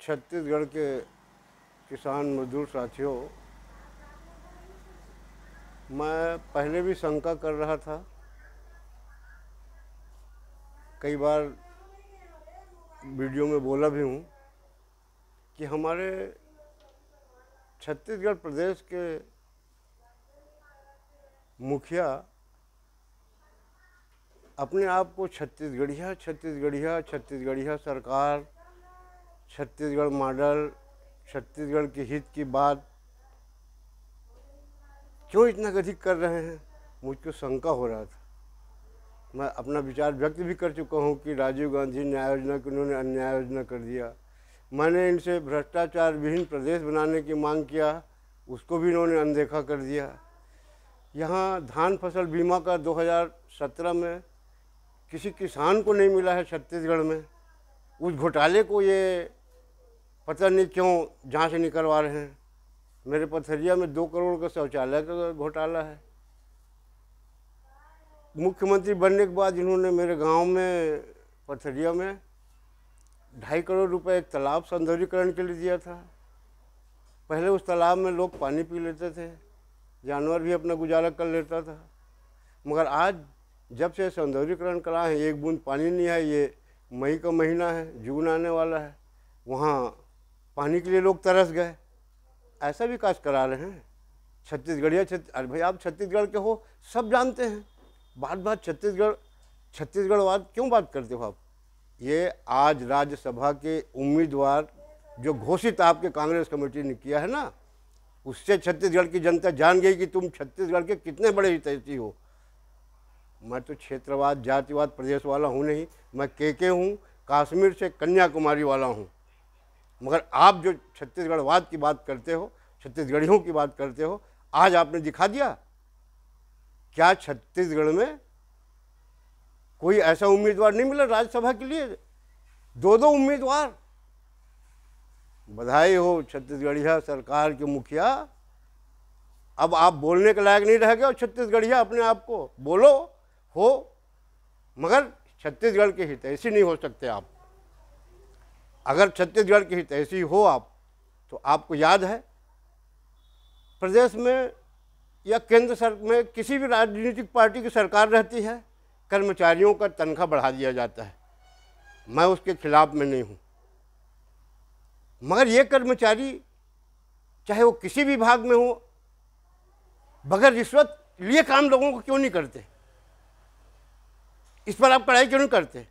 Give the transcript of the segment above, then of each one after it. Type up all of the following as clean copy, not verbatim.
छत्तीसगढ़ के किसान मजदूर साथियों, मैं पहले भी शंका कर रहा था, कई बार वीडियो में बोला भी हूँ कि हमारे छत्तीसगढ़ प्रदेश के मुखिया अपने आप को छत्तीसगढ़िया सरकार, छत्तीसगढ़ मॉडल, छत्तीसगढ़ के हित की बात क्यों इतना अधिक कर रहे हैं, मुझको शंका हो रहा था। मैं अपना विचार व्यक्त भी कर चुका हूं कि राजीव गांधी न्याय योजना को उन्होंने अन्याय योजना कर दिया। मैंने इनसे भ्रष्टाचार विहीन प्रदेश बनाने की मांग किया, उसको भी इन्होंने अनदेखा कर दिया। यहाँ धान फसल बीमा का 2017 में किसी किसान को नहीं मिला है छत्तीसगढ़ में। उस घोटाले को ये पता नहीं क्यों जांच नहीं करवा रहे हैं। मेरे पथरिया में 2 करोड़ का शौचालय का घोटाला है। मुख्यमंत्री बनने के बाद इन्होंने मेरे गांव में पथरिया में 2.5 करोड़ रुपए एक तालाब सौंदर्यीकरण के लिए दिया था। पहले उस तालाब में लोग पानी पी लेते थे, जानवर भी अपना गुजारा कर लेता था, मगर आज जब से सौंदर्यीकरण करा है, एक बूंद पानी नहीं है। ये मई का महीना है, जून आने वाला है, वहाँ पानी के लिए लोग तरस गए। ऐसा विकास करा रहे हैं छत्तीसगढ़िया। अरे भाई, आप छत्तीसगढ़ के हो, सब जानते हैं। बात छत्तीसगढ़वाद क्यों बात करते हो आप? ये आज राज्यसभा के उम्मीदवार जो घोषित आपके कांग्रेस कमेटी ने किया है ना, उससे छत्तीसगढ़ की जनता जान गई कि तुम छत्तीसगढ़ के कितने बड़े हितैषी हो। मैं तो क्षेत्रवाद, जातिवाद, प्रदेश वाला हूँ नहीं। मैं के हूँ, कश्मीर से कन्याकुमारी वाला हूँ। मगर आप जो छत्तीसगढ़वाद की बात करते हो, छत्तीसगढ़ियों की बात करते हो, आज आपने दिखा दिया। क्या छत्तीसगढ़ में कोई ऐसा उम्मीदवार नहीं मिला राज्यसभा के लिए? 2 उम्मीदवार। बधाई हो छत्तीसगढ़िया सरकार के मुखिया। अब आप बोलने के लायक नहीं रह गए। और छत्तीसगढ़िया अपने आप को बोलो हो, मगर छत्तीसगढ़ के हितैषी नहीं हो सकते आप। अगर छत्तीसगढ़ के हितैषी हो आप, तो आपको याद है प्रदेश में या केंद्र में किसी भी राजनीतिक पार्टी की सरकार रहती है, कर्मचारियों का तनख्वाह बढ़ा दिया जाता है। मैं उसके खिलाफ में नहीं हूँ, मगर ये कर्मचारी चाहे वो किसी भी विभाग में हो, बगैर रिश्वत लिए काम लोगों को क्यों नहीं करते? इस पर आप कड़ाई क्यों नहीं करते?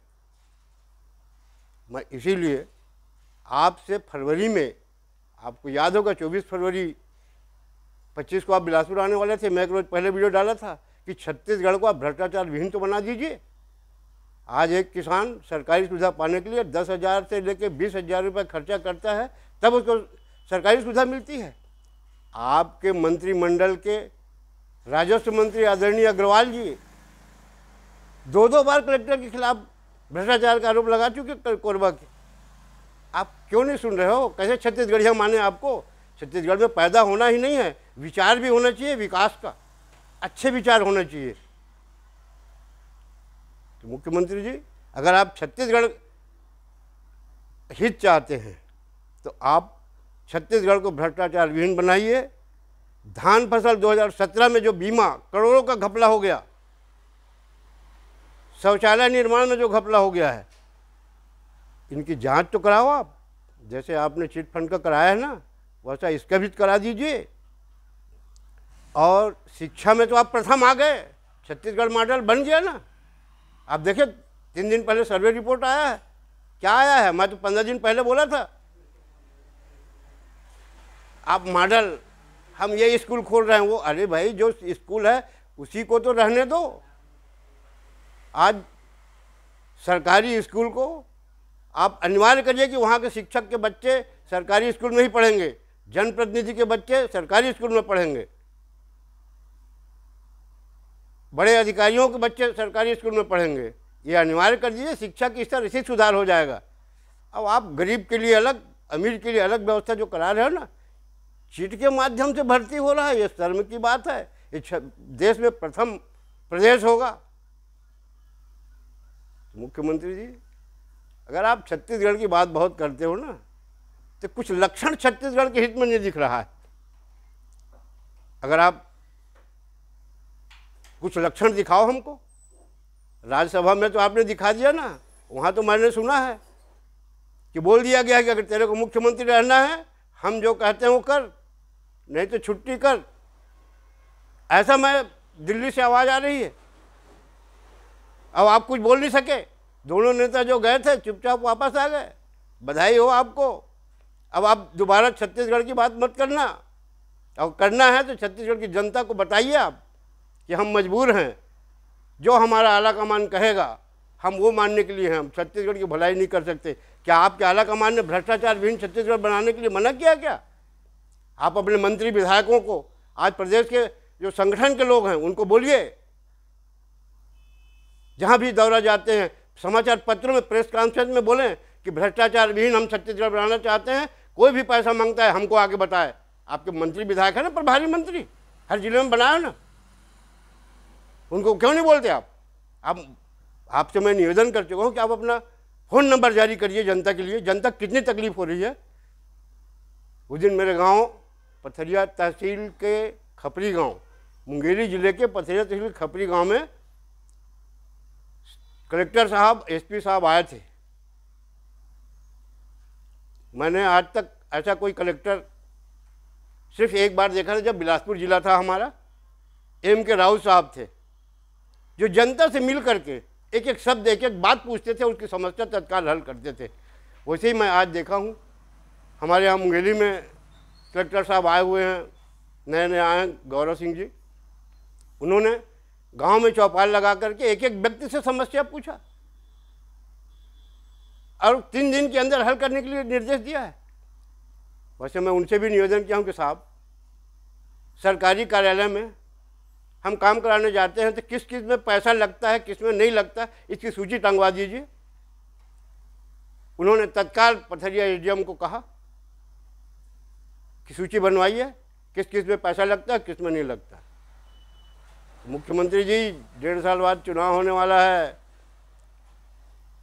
मैं इसीलिए आपसे फरवरी में, आपको याद होगा 24 फरवरी 25 को आप बिलासपुर आने वाले थे। मैं एक रोज पहले वीडियो डाला था कि छत्तीसगढ़ को आप भ्रष्टाचार विहीन तो बना दीजिए। आज एक किसान सरकारी सुविधा पाने के लिए 10,000 से लेकर 20,000 रुपये खर्चा करता है, तब उसको सरकारी सुविधा मिलती है। आपके मंत्रिमंडल के राजस्व मंत्री आदरणीय अग्रवाल जी 2 बार कलेक्टर के खिलाफ भ्रष्टाचार का आरोप लगा चुके कोरबा के। आप क्यों नहीं सुन रहे हो? कैसे छत्तीसगढ़िया माने आपको? छत्तीसगढ़ में पैदा होना ही नहीं है, विचार भी होना चाहिए, विकास का अच्छे विचार होने चाहिए। तो मुख्यमंत्री जी, अगर आप छत्तीसगढ़ हित चाहते हैं तो आप छत्तीसगढ़ को भ्रष्टाचार विहीन बनाइए। धान फसल 2017 में जो बीमा करोड़ों का घपला हो गया, शौचालय निर्माण में जो घपला हो गया है, इनकी जांच तो कराओ आप। जैसे आपने चिट फंड का कराया है ना, वैसा इसका भी करा दीजिए। और शिक्षा में तो आप प्रथम आ गए, छत्तीसगढ़ मॉडल बन गया ना। आप देखिए 3 दिन पहले सर्वे रिपोर्ट आया है। क्या आया है? मैं तो 15 दिन पहले बोला था आप मॉडल, हम ये स्कूल खोल रहे हैं वो। अरे भाई, जो स्कूल है उसी को तो रहने दो। आज सरकारी स्कूल को आप अनिवार्य करिए कि वहाँ के शिक्षक के बच्चे सरकारी स्कूल में ही पढ़ेंगे, जनप्रतिनिधि के बच्चे सरकारी स्कूल में पढ़ेंगे, बड़े अधिकारियों के बच्चे सरकारी स्कूल में पढ़ेंगे। ये अनिवार्य कर दीजिए, शिक्षा की स्तर इसी सुधार हो जाएगा। अब आप गरीब के लिए अलग, अमीर के लिए अलग व्यवस्था जो करा रहे हो ना, चीट के माध्यम से भर्ती हो रहा है, ये शर्म की बात है। ये देश में प्रथम प्रदेश होगा। मुख्यमंत्री जी, अगर आप छत्तीसगढ़ की बात बहुत करते हो ना, तो कुछ लक्षण छत्तीसगढ़ के हित में नहीं दिख रहा है। अगर आप कुछ लक्षण दिखाओ हमको। राज्यसभा में तो आपने दिखा दिया ना, वहाँ तो मैंने सुना है कि बोल दिया गया कि अगर तेरे को मुख्यमंत्री रहना है, हम जो कहते हैं वो कर, नहीं तो छुट्टी कर। ऐसा मैं दिल्ली से आवाज़ आ रही है। अब आप कुछ बोल नहीं सके। दोनों नेता जो गए थे चुपचाप वापस आ गए। बधाई हो आपको। अब आप दोबारा छत्तीसगढ़ की बात मत करना। और करना है तो छत्तीसगढ़ की जनता को बताइए आप कि हम मजबूर हैं, जो हमारा आला कमान कहेगा हम वो मानने के लिए हैं। हम छत्तीसगढ़ की भलाई नहीं कर सकते। क्या आपके आला कमान ने भ्रष्टाचार विहीन छत्तीसगढ़ बनाने के लिए मना किया क्या? आप अपने मंत्री विधायकों को, आज प्रदेश के जो संगठन के लोग हैं उनको बोलिए, जहाँ भी दौरा जाते हैं समाचार पत्रों में, प्रेस कॉन्फ्रेंस में बोलें कि भ्रष्टाचार विहीन हम छत्तीसगढ़ बनाना चाहते हैं। कोई भी पैसा मांगता है हमको आगे बताए। आपके मंत्री विधायक है ना, प्रभारी मंत्री, हर जिले में बनाए ना, उनको क्यों नहीं बोलते आप? आपसे मैं निवेदन कर चुका हूँ कि आप अपना फ़ोन नंबर जारी करिए जनता के लिए। जनता कितनी तकलीफ हो रही है। उस दिन मेरे गांव पथरिया तहसील के खपरी गांव, मुंगेली जिले के पथरिया तहसील खपरी गांव में कलेक्टर साहब, एसपी साहब आए थे। मैंने आज तक ऐसा कोई कलेक्टर सिर्फ एक बार देखा था, जब बिलासपुर जिला था हमारा। के राउत साहब थे जो जनता से मिल करके एक एक शब्द, एक एक बात पूछते थे, उसकी समस्या तत्काल हल करते थे। वैसे ही मैं आज देखा हूँ हमारे यहाँ मुंगेली में कलेक्टर साहब आए हुए हैं, नए नए आए हैं, गौरव सिंह जी। उन्होंने गांव में चौपाल लगा करके एक एक व्यक्ति से समस्या पूछा और 3 दिन के अंदर हल करने के लिए निर्देश दिया है। वैसे मैं उनसे भी निवेदन किया हूँ कि साहब, सरकारी कार्यालय में हम काम कराने जाते हैं तो किस किस में पैसा लगता है, किस में नहीं लगता, इसकी सूची टंगवा दीजिए। उन्होंने तत्काल पथरिया एडीएम को कहा कि सूची बनवाइए, किस किस में पैसा लगता है, किस में नहीं लगता। मुख्यमंत्री जी 1.5 साल बाद चुनाव होने वाला है।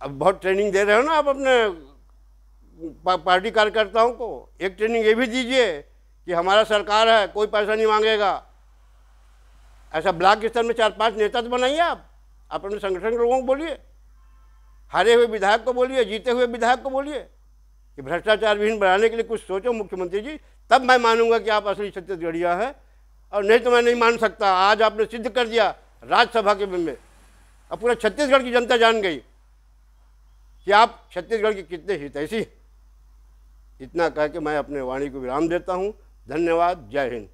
अब बहुत ट्रेनिंग दे रहे हो ना आप अपने पार्टी कार्यकर्ताओं को। एक ट्रेनिंग ये भी दीजिए कि हमारा सरकार है, कोई पैसा नहीं मांगेगा। ऐसा ब्लॉक स्तर में 4-5 नेता तो बनाइए आप अपने संगठन के लोगों को बोलिए, हारे हुए विधायक को बोलिए, जीते हुए विधायक को बोलिए कि भ्रष्टाचार विहीन बनाने के लिए कुछ सोचो मुख्यमंत्री जी। तब मैं मानूंगा कि आप असली छत्तीसगढ़िया हैं, और नहीं तो मैं नहीं मान सकता। आज आपने सिद्ध कर दिया राज्यसभा के में, अब पूरा छत्तीसगढ़ की जनता जान गई कि आप छत्तीसगढ़ के कितने हितैषी। इतना कह के मैं अपने वाणी को विराम देता हूँ। धन्यवाद। जय हिंद।